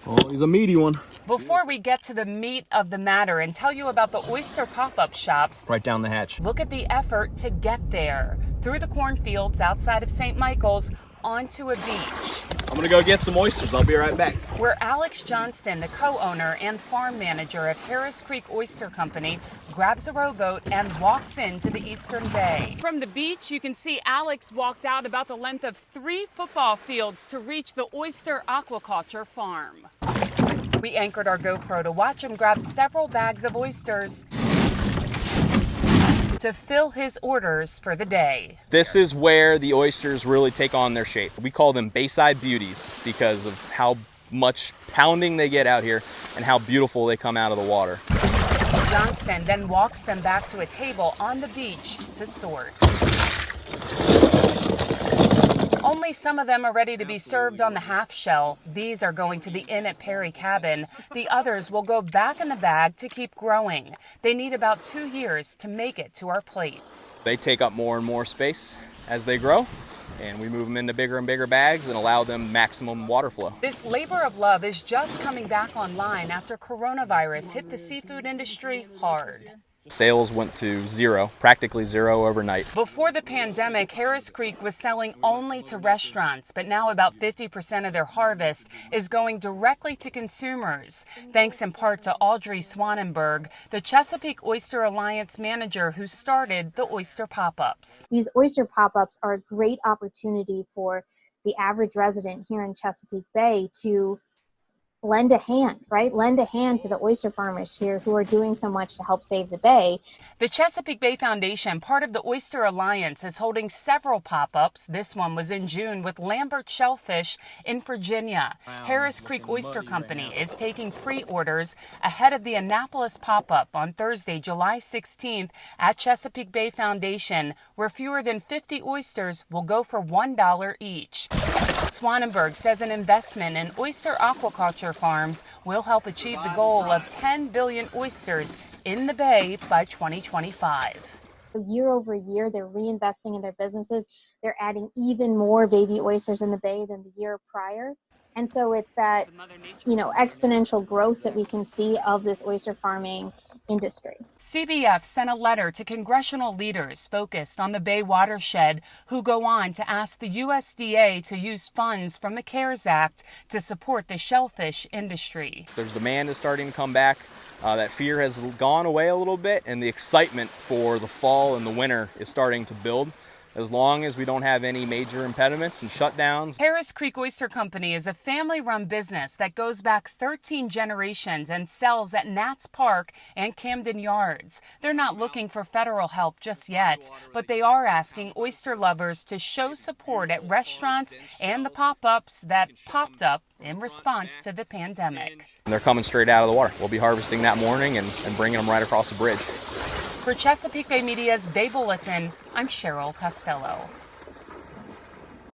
Oh, he's a meaty one. Before we get to the meat of the matter and tell you about the oyster pop-up shops, Right down the hatch. look at the effort to get there. Through the cornfields outside of St. Michael's, onto a beach. I'm gonna go get some oysters. I'll be right back. Where Alex Johnston, the co-owner and farm manager of Harris Creek Oyster Company, grabs a rowboat and walks into the Eastern Bay. From the beach, you can see Alex walked out about the length of 3 football fields to reach the Oyster aquaculture farm. We anchored our GoPro to watch him grab several bags of oysters to fill his orders for the day. This is where the oysters really take on their shape. We call them Bayside beauties because of how much pounding they get out here and how beautiful they come out of the water. Johnston then walks them back to a table on the beach to sort. Only some of them are ready to be served on the half shell. These are going to the Inn at Perry cabin. The others will go back in the bag to keep growing. They need about 2 years to make it to our plates. They take up more and more space as they grow, and we move them into bigger and bigger bags and allow them maximum water flow. This labor of love is just coming back online after coronavirus hit the seafood industry hard. Sales went to zero, practically zero overnight. Before the pandemic, Harris Creek was selling only to restaurants, but now about 50% of their harvest is going directly to consumers, thanks in part to Audrey Swanenberg, the Chesapeake Oyster Alliance manager who started the oyster pop-ups. These oyster pop-ups are a great opportunity for the average resident here in Chesapeake Bay to lend a hand, right? Lend a hand to the oyster farmers here who are doing so much to help save the bay. The Chesapeake Bay Foundation, part of the Oyster Alliance, is holding several pop-ups. This one was in June with Lambert Shellfish in Virginia. Harris Creek Oyster Company is taking pre-orders ahead of the Annapolis pop-up on Thursday, July 16th at Chesapeake Bay Foundation, where fewer than 50 oysters will go for $1 each. Swanenberg says an investment in oyster aquaculture farms will help achieve the goal of 10 billion oysters in the bay by 2025. Year over year, they're reinvesting in their businesses. They're adding even more baby oysters in the bay than the year prior. And so it's that, exponential growth that we can see of this oyster farming industry. CBF sent a letter to congressional leaders focused on the Bay watershed who go on to ask the USDA to use funds from the CARES Act to support the shellfish industry. There's demand is starting to come back. That fear has gone away a little bit, and the excitement for the fall and the winter is starting to build. As long as we don't have any major impediments and shutdowns. Harris Creek Oyster Company is a family-run business that goes back 13 generations and sells at Nats Park and Camden Yards. They're not looking for federal help just yet, but they are asking oyster lovers to show support at restaurants and the pop-ups that popped up in response to the pandemic. They're coming straight out of the water. We'll be harvesting that morning and bringing them right across the bridge. For Chesapeake Bay Media's Bay Bulletin, I'm Cheryl Costello.